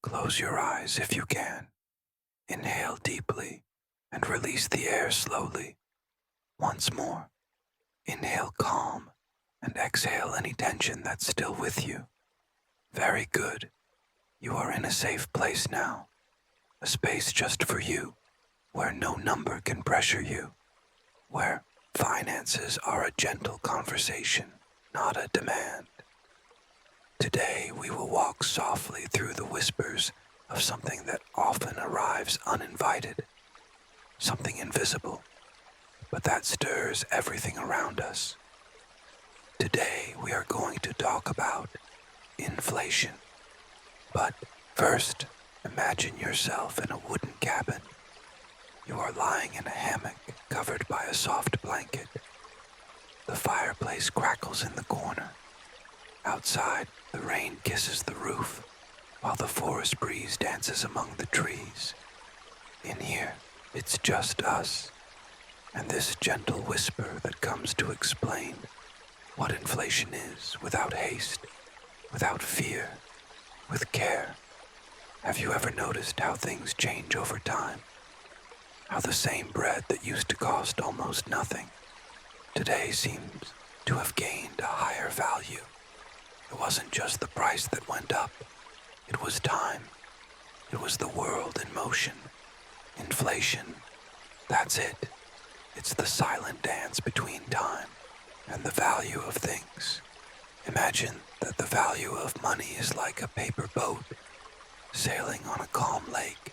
Close your eyes if you can. Inhale deeply and release the air slowly. Once more, inhale calm and exhale any tension that's still with you. Very good. You are in a safe place now, a space just for you, where no number can pressure you, where finances are a gentle conversation, not a demand. Today we will walk softly through the whispers of something that often arrives uninvited, something invisible, but that stirs everything around us. Today we are going to talk about inflation. But first, imagine yourself in a wooden cabin. You are lying in a hammock covered by a soft blanket. The fireplace crackles in the corner. Outside, the rain kisses the roof, while the forest breeze dances among the trees. In here, it's just us, and this gentle whisper that comes to explain what inflation is without haste, without fear, with care. Have you ever noticed how things change over time? How the same bread that used to cost almost nothing today seems to have gained a higher value. It wasn't just the price that went up. It was time. It was the world in motion. Inflation. That's it. It's the silent dance between time and the value of things. Imagine that the value of money is like a paper boat sailing on a calm lake,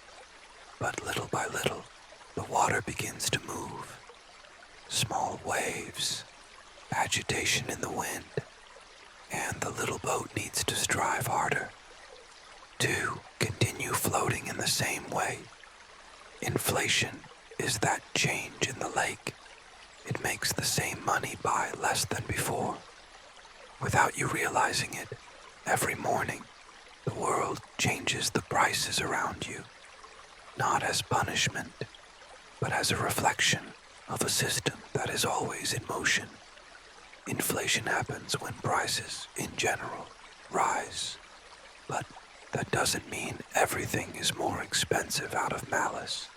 but little by little, the water begins to move. Small waves, agitation in the wind, and the little boat needs to strive harder to continue floating in the same way. Inflation is that change in the lake. It makes the same money buy less than before. Without you realizing it, every morning, the world changes the prices around you, not as punishment, but as a reflection of a system that is always in motion. Inflation happens when prices, in general, rise, but that doesn't mean everything is more expensive out of malice.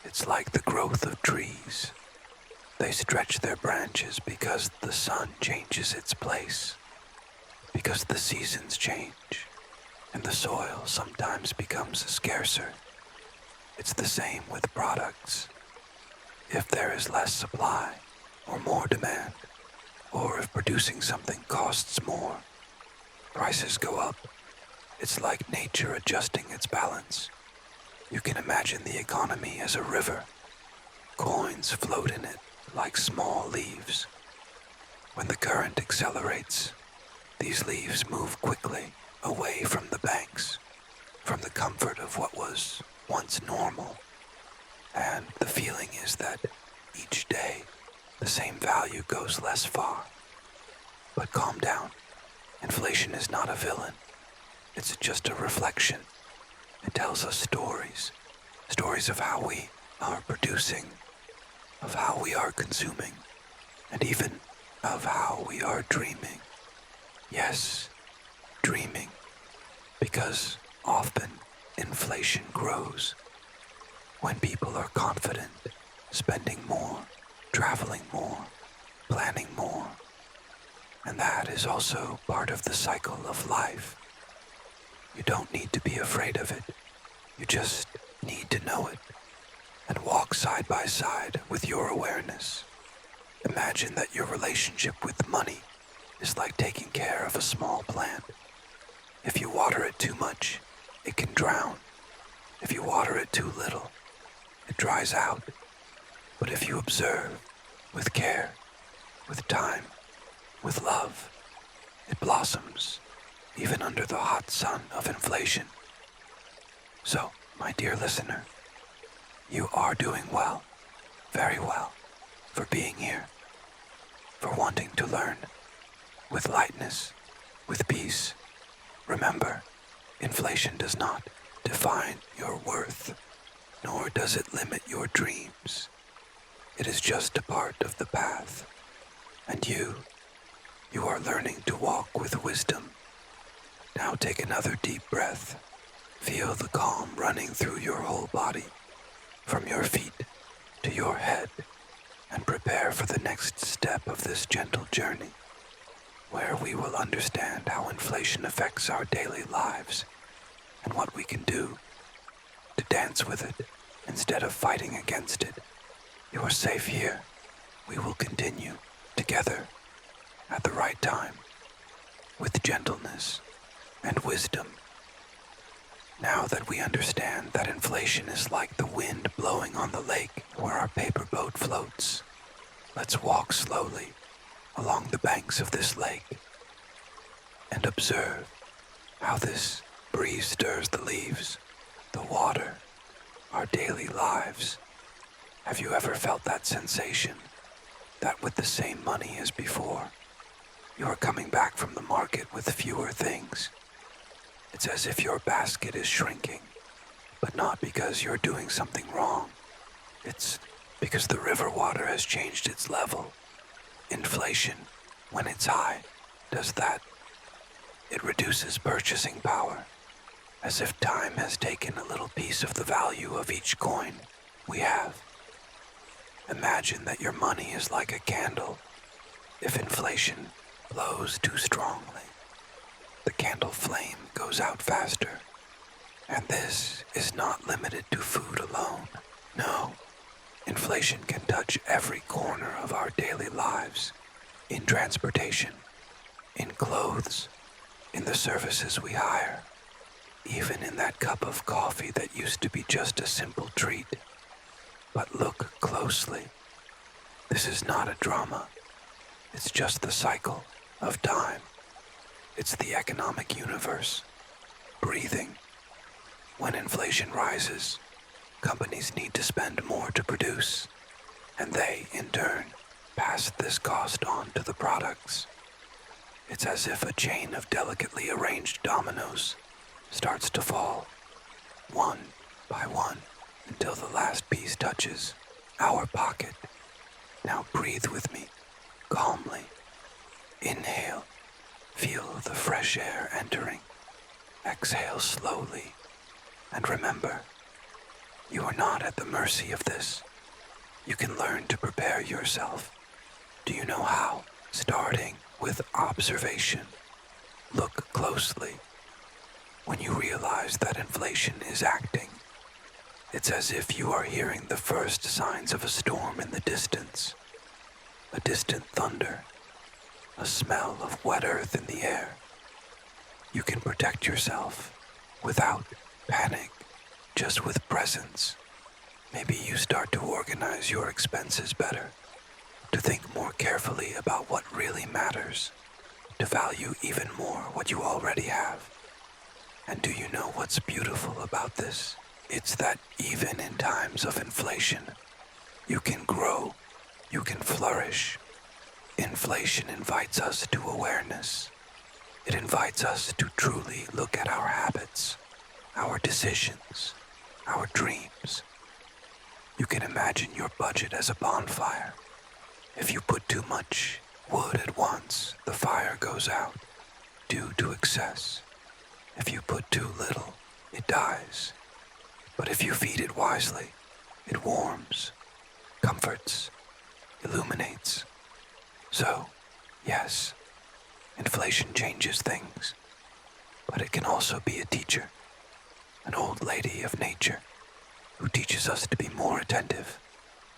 It's like the growth of trees. They stretch their branches because the sun changes its place, because the seasons change, and the soil sometimes becomes scarcer. It's the same with products. If there is less supply or more demand, or if producing something costs more, prices go up. It's like nature adjusting its balance. You can imagine the economy as a river. Coins float in it like small leaves. When the current accelerates, these leaves move quickly away from the banks, from the comfort of what was once normal. And the feeling is that each day, the same value goes less far. But calm down. Inflation is not a villain. It's just a reflection. It tells us stories. Stories of how we are producing, of how we are consuming, and even of how we are dreaming. Yes, dreaming. Because often inflation grows when people are confident, spending more, traveling more, planning more. And that is also part of the cycle of life. You don't need to be afraid of it. You just need to know it and walk side by side with your awareness. Imagine that your relationship with money is like taking care of a small plant. If you water it too much, it can drown. If you water it too little, it dries out. But if you observe, with care, with time, with love, it blossoms, even under the hot sun of inflation. So, my dear listener, you are doing well, very well, for being here, for wanting to learn, with lightness, with peace. Remember, inflation does not define your worth, nor does it limit your dreams. It is just a part of the path, and you are learning to walk with wisdom. Now take another deep breath Feel the calm running through your whole body, from your feet to your head, and prepare for the next step of this gentle journey, where we will understand how inflation affects our daily lives and what we can do to dance with it instead of fighting against it. You are safe here. We will continue together at the right time, with gentleness and wisdom. Now that we understand that inflation is like the wind blowing on the lake where our paper boat floats, let's walk slowly along the banks of this lake and observe how this breeze stirs the leaves, the water, our daily lives. Have you ever felt that sensation that with the same money as before, you are coming back from the market with fewer things? It's as if your basket is shrinking, but not because you're doing something wrong. It's because the river water has changed its level. Inflation, when it's high, does that. It reduces purchasing power, as if time has taken a little piece of the value of each coin we have. Imagine that your money is like a candle. If inflation blows too strongly, the candle flame goes out faster. And this is not limited to food alone. No, inflation can touch every corner of our daily lives, in transportation, in clothes, in the services we hire, even in that cup of coffee that used to be just a simple treat. But look closely. This is not a drama. It's just the cycle of time. It's the economic universe, breathing. When inflation rises, companies need to spend more to produce, and they, in turn, pass this cost on to the products. It's as if a chain of delicately arranged dominoes starts to fall, one by one, until the last piece touches our pocket. Now breathe with me, calmly. Inhale. Feel the fresh air entering. Exhale slowly. And remember, you are not at the mercy of this. You can learn to prepare yourself. Do you know how? Starting with observation. Look closely. When you realize that inflation is acting, it's as if you are hearing the first signs of a storm in the distance. A distant thunder. A smell of wet earth in the air. You can protect yourself without panic, just with presence. Maybe you start to organize your expenses better, to think more carefully about what really matters, to value even more what you already have. And do you know what's beautiful about this? It's that even in times of inflation, you can grow, you can flourish. Inflation invites us to awareness. It invites us to truly look at our habits, our decisions, our dreams. You can imagine your budget as a bonfire. If you put too much wood at once, the fire goes out due to excess. If you put too little, it dies. But if you feed it wisely, it warms, comforts, illuminates. So, yes, inflation changes things, but it can also be a teacher, an old lady of nature, who teaches us to be more attentive,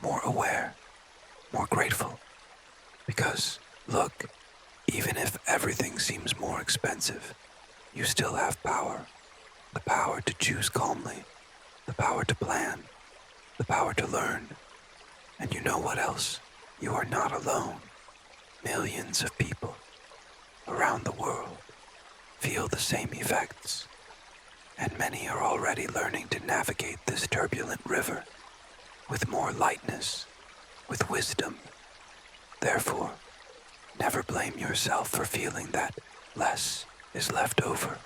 more aware, more grateful. Because, look, even if everything seems more expensive, you still have power. The power to choose calmly, the power to plan, the power to learn. And you know what else? You are not alone. Millions of people around the world feel the same effects, and many are already learning to navigate this turbulent river with more lightness, with wisdom. Therefore, never blame yourself for feeling that less is left over,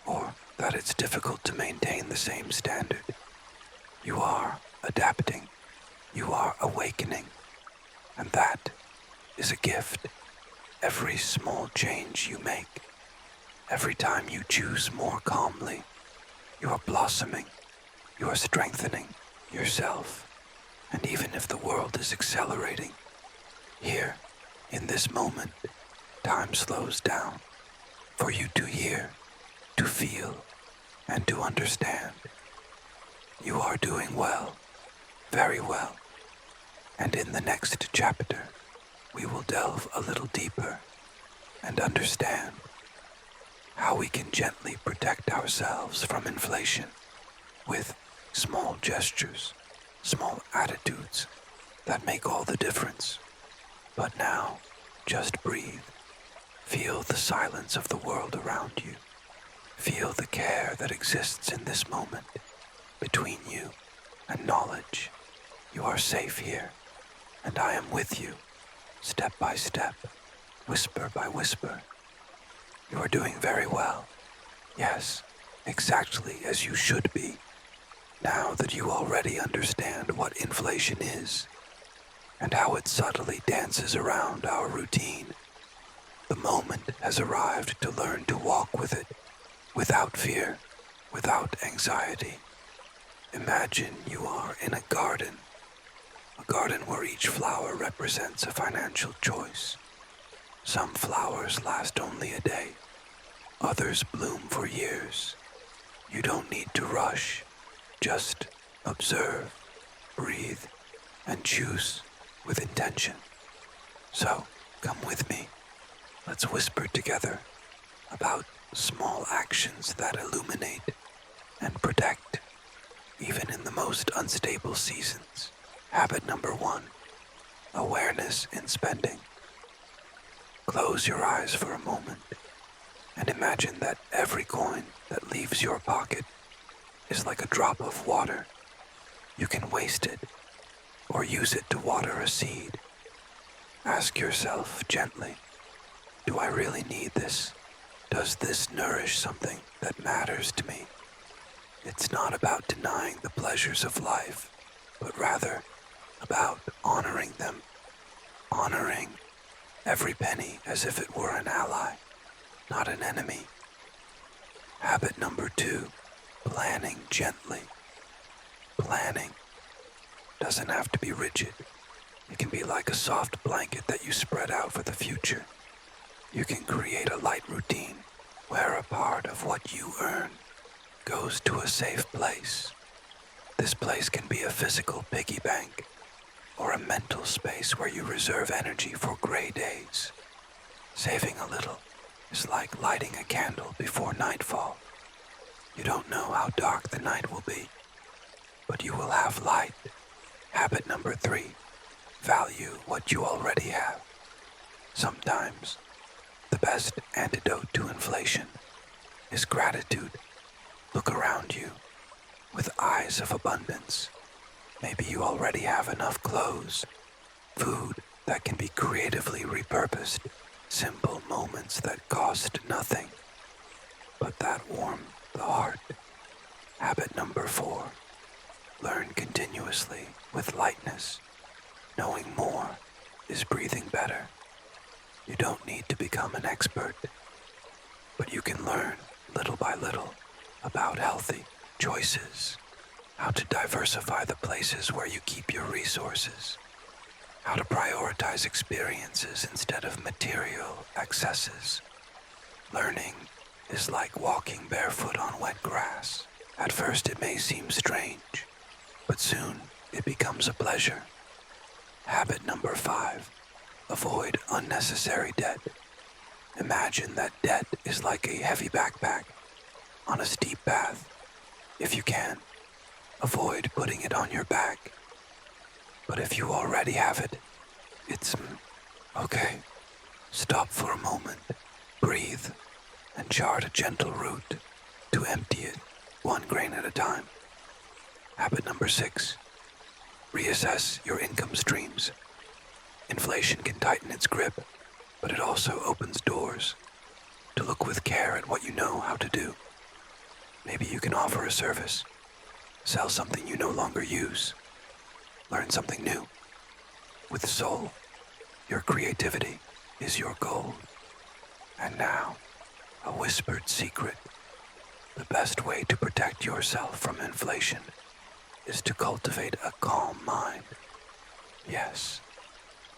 or that it's difficult to maintain the same standard. You are adapting, you are awakening, and that is a gift. Every small change you make, every time you choose more calmly, You are blossoming. You are strengthening yourself. And even if the world is accelerating, here, in this moment, time slows down for you to hear, to feel, and to understand. You are doing well, very well. And in the next chapter, we will delve a little deeper and understand how we can gently protect ourselves from inflation with small gestures, small attitudes that make all the difference. But now, just breathe. Feel the silence of the world around you. Feel the care that exists in this moment between you and knowledge. You are safe here, and I am with you, step by step, whisper by whisper. You are doing very well. Yes, exactly as you should be. Now that you already understand what inflation is and how it subtly dances around our routine, the moment has arrived to learn to walk with it, without fear, without anxiety. Imagine you are in a garden where each flower represents a financial choice. Some flowers last only a day, others bloom for years. You don't need to rush, just observe, breathe, and choose with intention. So, come with me. Let's whisper together about small actions that illuminate and protect, even in the most unstable seasons. Habit number 1, awareness in spending. Close your eyes for a moment and imagine that every coin that leaves your pocket is like a drop of water. You can waste it or use it to water a seed. Ask yourself gently, do I really need this? Does this nourish something that matters to me? It's not about denying the pleasures of life, but rather about honoring them, honoring every penny as if it were an ally, not an enemy. Habit number 2, planning gently. Planning doesn't have to be rigid. It can be like a soft blanket that you spread out for the future. You can create a light routine where a part of what you earn goes to a safe place. This place can be a physical piggy bank or a mental space where you reserve energy for gray days. Saving a little is like lighting a candle before nightfall. You don't know how dark the night will be, but you will have light. Habit number 3, value what you already have. Sometimes, the best antidote to inflation is gratitude. Look around you with eyes of abundance. Maybe you already have enough clothes, food that can be creatively repurposed, simple moments that cost nothing, but that warm the heart. Habit number 4, learn continuously with lightness. Knowing more is breathing better. You don't need to become an expert, but you can learn little by little about healthy choices, how to diversify the places where you keep your resources, how to prioritize experiences instead of material excesses. Learning is like walking barefoot on wet grass. At first it may seem strange, but soon it becomes a pleasure. Habit number 5, avoid unnecessary debt. Imagine that debt is like a heavy backpack on a steep path. If you can, avoid putting it on your back. But if you already have it, it's okay. Stop for a moment, breathe, and chart a gentle route to empty it, 1 grain at a time. Habit number 6, reassess your income streams. Inflation can tighten its grip, but it also opens doors to look with care at what you know how to do. Maybe you can offer a service, sell something you no longer use, learn something new. With soul, your creativity is your gold. And now, a whispered secret. The best way to protect yourself from inflation is to cultivate a calm mind. Yes,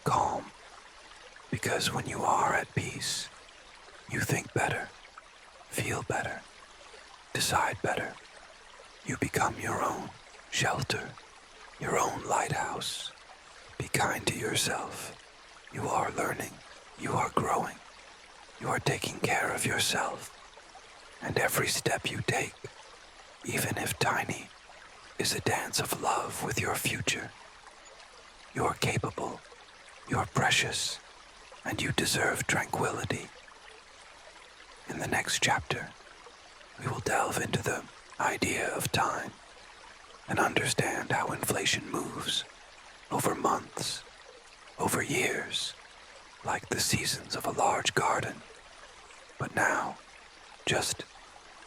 calm. Because when you are at peace, you think better, feel better, decide better. You become your own shelter, your own lighthouse. Be kind to yourself. You are learning, you are growing, you are taking care of yourself. And every step you take, even if tiny, is a dance of love with your future. You are capable, you are precious, and you deserve tranquility. In the next chapter, we will delve into the idea of time and understand how inflation moves over months, over years, like the seasons of a large garden. But now, just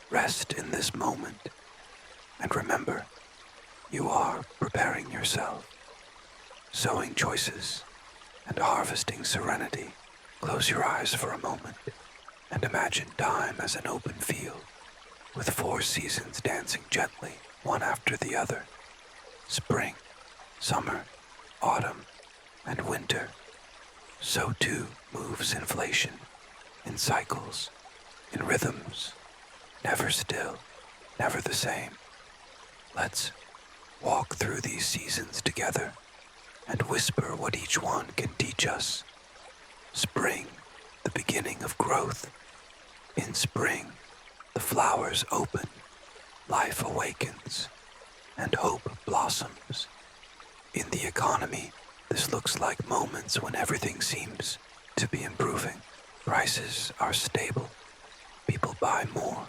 rest in this moment and remember, you are preparing yourself, sowing choices and harvesting serenity. Close your eyes for a moment and imagine time as an open field with 4 seasons dancing gently, one after the other. Spring, summer, autumn, and winter. So too moves inflation, in cycles, in rhythms, never still, never the same. Let's walk through these seasons together and whisper what each one can teach us. Spring, the beginning of growth. In spring, the flowers open, life awakens, and hope blossoms. In the economy, this looks like moments when everything seems to be improving. Prices are stable, people buy more,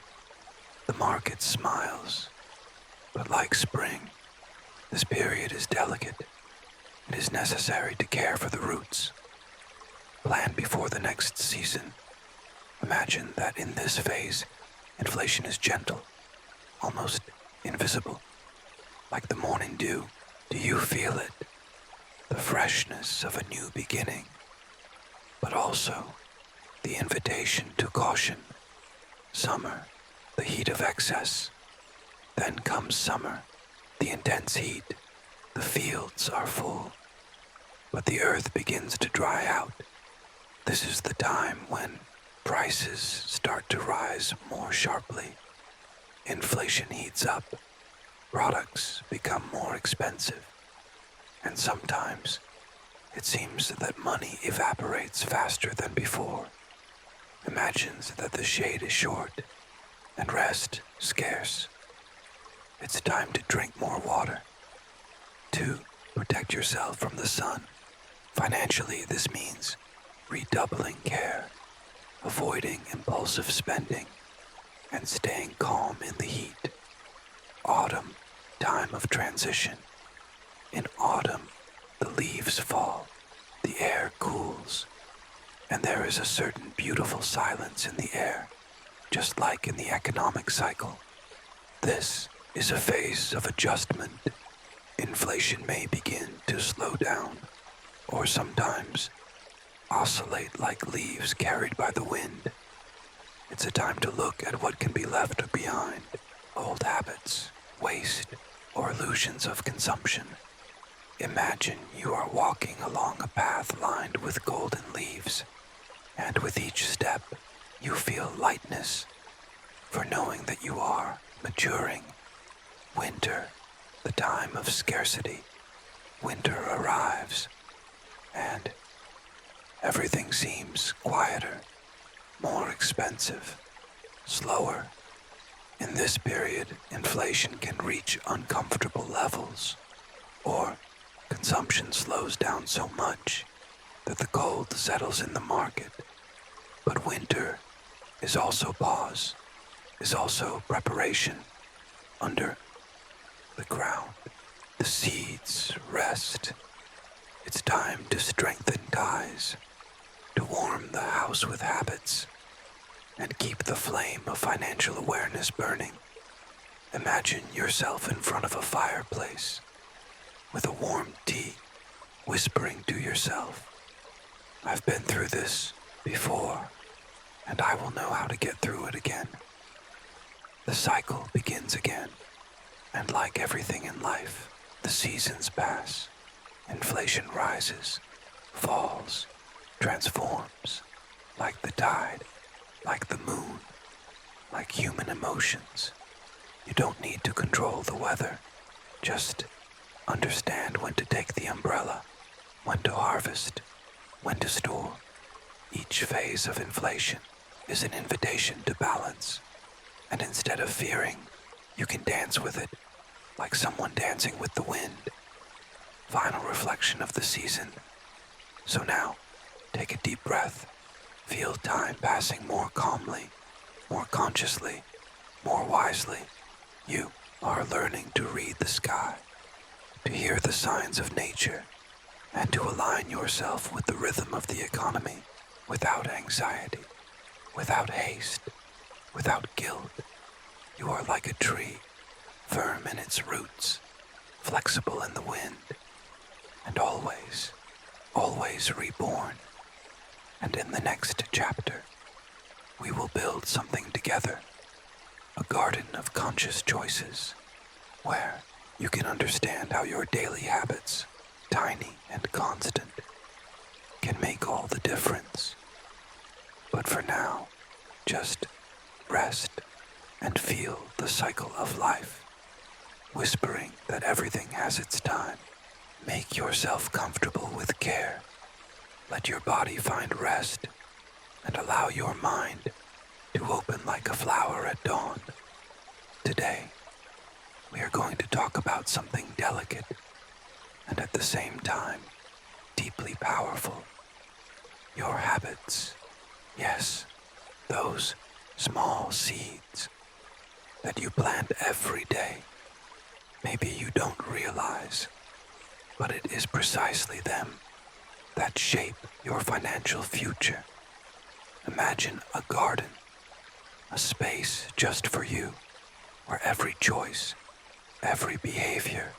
the market smiles. But like spring, this period is delicate. It is necessary to care for the roots. Plan before the next season. Imagine that in this phase, inflation is gentle, almost invisible, like the morning dew. Do you feel it? The freshness of a new beginning, but also the invitation to caution. Summer, the heat of excess. Then comes summer, the intense heat. The fields are full, but the earth begins to dry out. This is the time when prices start to rise more sharply. Inflation heats up, products become more expensive, and sometimes it seems that money evaporates faster than before. Imagines that the shade is short and rest scarce. It's time to drink more water, to protect yourself from the sun. Financially, this means redoubling care, avoiding impulsive spending, and staying calm in the heat. Autumn, time of transition. In autumn, the leaves fall, the air cools, and there is a certain beautiful silence in the air, just like in the economic cycle. This is a phase of adjustment. Inflation may begin to slow down, or sometimes oscillate like leaves carried by the wind. It's a time to look at what can be left behind, old habits, waste, or illusions of consumption. Imagine you are walking along a path lined with golden leaves, and with each step, you feel lightness, for knowing that you are maturing. Winter, the time of scarcity. Winter arrives, and everything seems quieter, more expensive, slower. In this period, inflation can reach uncomfortable levels, or consumption slows down so much that the cold settles in the market. But winter is also pause, is also preparation. Under the ground, the seeds rest. It's time to strengthen ties, to warm the house with habits, and keep the flame of financial awareness burning. Imagine yourself in front of a fireplace, with a warm tea, whispering to yourself, "I've been through this before, and I will know how to get through it again." The cycle begins again, and like everything in life, the seasons pass. Inflation rises, falls, transforms, like the tide, like the moon, like human emotions. You don't need to control the weather, just understand when to take the umbrella, when to harvest, when to store. Each phase of inflation is an invitation to balance, and instead of fearing, you can dance with it, like someone dancing with the wind. Final reflection of the season. So now, take a deep breath. Feel time passing more calmly, more consciously, more wisely. You are learning to read the sky, to hear the signs of nature, and to align yourself with the rhythm of the economy without anxiety, without haste, without guilt. You are like a tree, firm in its roots, flexible in the wind, and always, always reborn. And in the next chapter, we will build something together, a garden of conscious choices, where you can understand how your daily habits, tiny and constant, can make all the difference. But for now, just rest and feel the cycle of life, whispering that everything has its time. Make yourself comfortable with care. Let your body find rest and allow your mind to open like a flower at dawn. Today, we are going to talk about something delicate and at the same time deeply powerful. Your habits. Yes, those small seeds that you plant every day. Maybe you don't realize, but it is precisely them that shape your financial future. Imagine a garden, a space just for you, where every choice, every behavior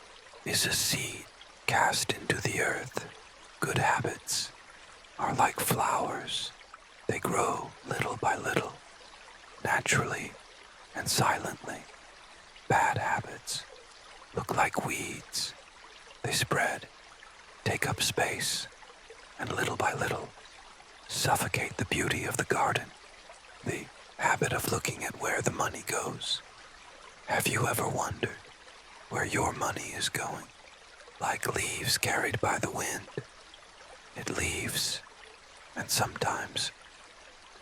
is a seed cast into the earth. Good habits are like flowers. They grow little by little, naturally and silently. Bad habits look like weeds. They spread, take up space, and little by little suffocate the beauty of the garden. The habit of looking at where the money goes. Have you ever wondered where your money is going? Like leaves carried by the wind. It leaves, and sometimes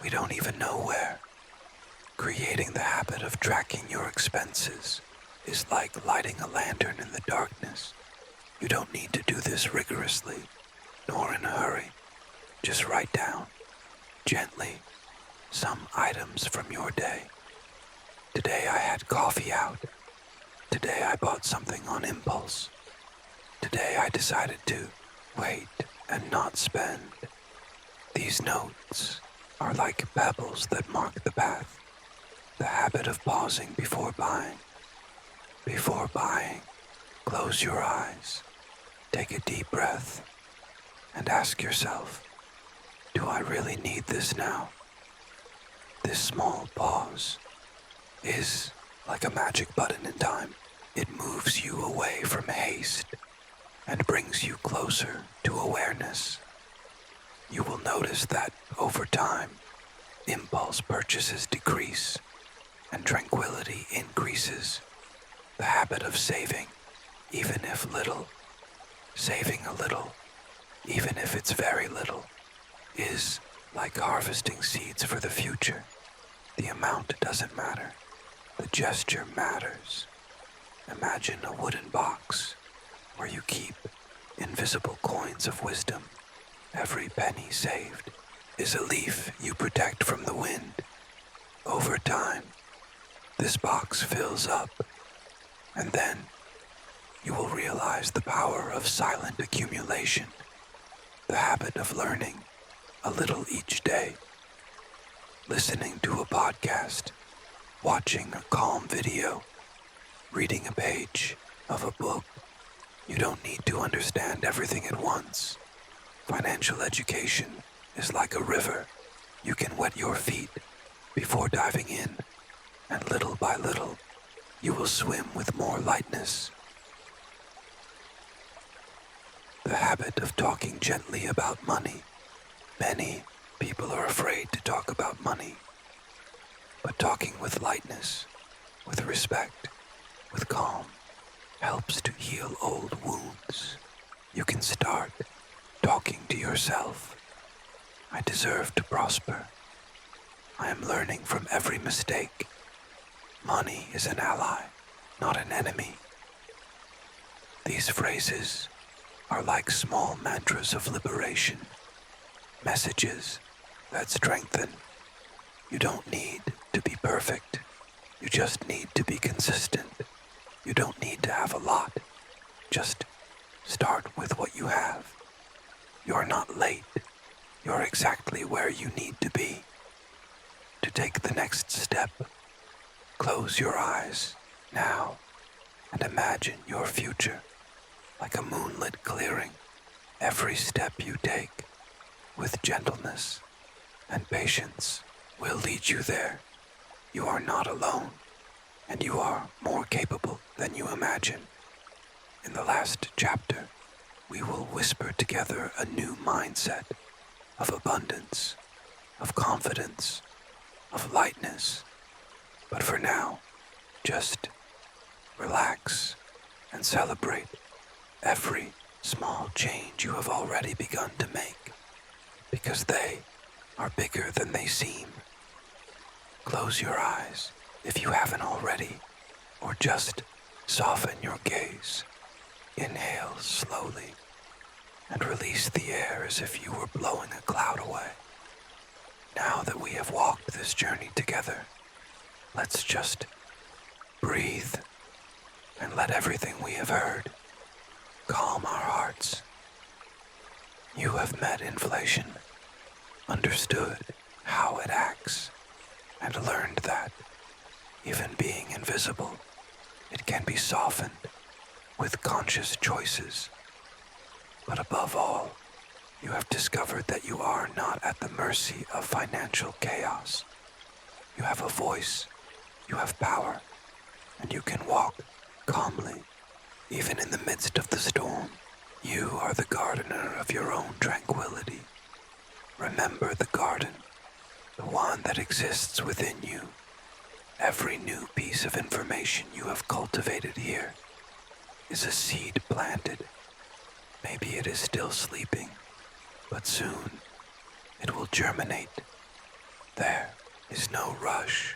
we don't even know where. Creating the habit of tracking your expenses is like lighting a lantern in the darkness. You don't need to do this rigorously, nor in a hurry. Just write down, gently, some items from your day. Today I had coffee out. Today I bought something on impulse. Today I decided to wait and not spend. These notes are like pebbles that mark the path. The habit of pausing before buying. Before buying, close your eyes, take a deep breath, and ask yourself, do I really need this now? This small pause is like a magic button in time. It moves you away from haste and brings you closer to awareness. You will notice that over time, impulse purchases decrease and tranquility increases. The habit of saving, even if little, saving a little, even if it's very little, is like harvesting seeds for the future. The amount doesn't matter. The gesture matters. Imagine a wooden box where you keep invisible coins of wisdom. Every penny saved is a leaf you protect from the wind. Over time, this box fills up, and then you will realize the power of silent accumulation, the habit of learning a little each day, listening to a podcast, watching a calm video, reading a page of a book. You don't need to understand everything at once. Financial education is like a river. You can wet your feet before diving in and little by little, you will swim with more lightness. The habit of talking gently about money. Many people are afraid to talk about money, but talking with lightness, with respect, with calm, helps to heal old wounds. You can start talking to yourself. I deserve to prosper. I am learning from every mistake. Money is an ally, not an enemy. These phrases are like small mantras of liberation, messages that strengthen. You don't need to be perfect. You just need to be consistent. You don't need to have a lot. Just start with what you have. You're not late. You're exactly where you need to be. To take the next step, close your eyes now and imagine your future like a moonlit clearing. Every step you take with gentleness and patience will lead you there. You are not alone, and you are more capable than you imagine. In the last chapter, we will whisper together a new mindset of abundance, of confidence, of lightness. But for now, just relax and celebrate every small change you have already begun to make, because they are bigger than they seem. Close your eyes if you haven't already, or just soften your gaze. Inhale slowly and release the air as if you were blowing a cloud away. Now that we have walked this journey together, let's just breathe and let everything we have heard calm our hearts. You have met inflation, understood how it acts, and learned that, even being invisible, it can be softened with conscious choices. But above all, you have discovered that you are not at the mercy of financial chaos. You have a voice, you have power, and you can walk calmly, even in the midst of the storm. You are the gardener of your own tranquility. Remember the garden, the one that exists within you. Every new piece of information you have cultivated here is a seed planted. Maybe it is still sleeping, but soon it will germinate. There is no rush.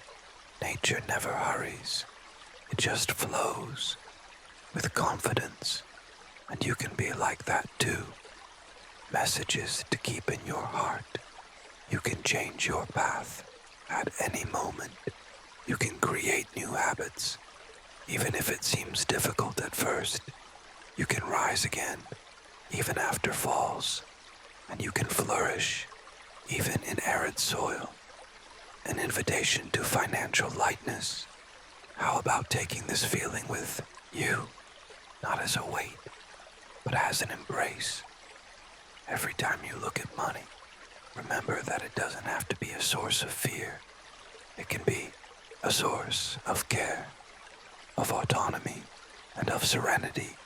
Nature never hurries. It just flows with confidence, and you can be like that too. Messages to keep in your heart. You can change your path at any moment. You can create new habits, even if it seems difficult at first. You can rise again, even after falls, and you can flourish, even in arid soil. An invitation to financial lightness. How about taking this feeling with you, not as a weight, but as an embrace? Every time you look at money, remember that it doesn't have to be a source of fear. It can be a source of care, of autonomy, and of serenity,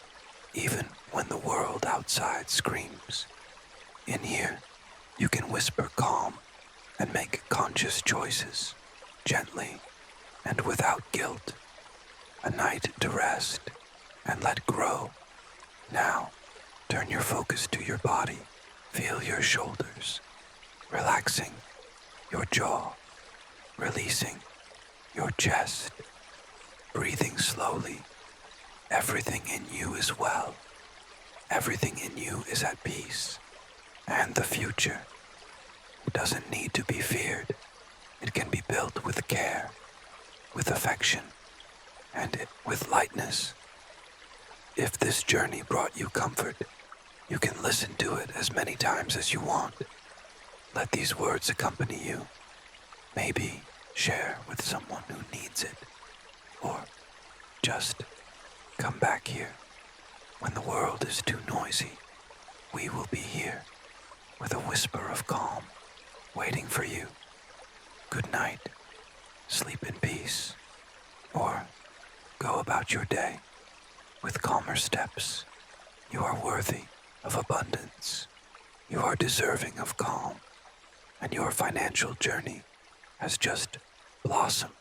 even when the world outside screams. In here, you can whisper calm and make conscious choices, gently and without guilt. A night to rest and let grow. Now, turn your focus to your body. Feel your shoulders, relaxing your jaw, releasing your chest, breathing slowly. Everything in you is well. Everything in you is at peace. And the future doesn't need to be feared. It can be built with care, with affection, and with lightness. If this journey brought you comfort, you can listen to it as many times as you want. Let these words accompany you. Maybe share with someone who needs it, or just come back here. When the world is too noisy, we will be here with a whisper of calm, waiting for you. Good night. Sleep in peace. or go about your day with calmer steps. You are worthy of abundance. You are deserving of calm, and your financial journey has just blossomed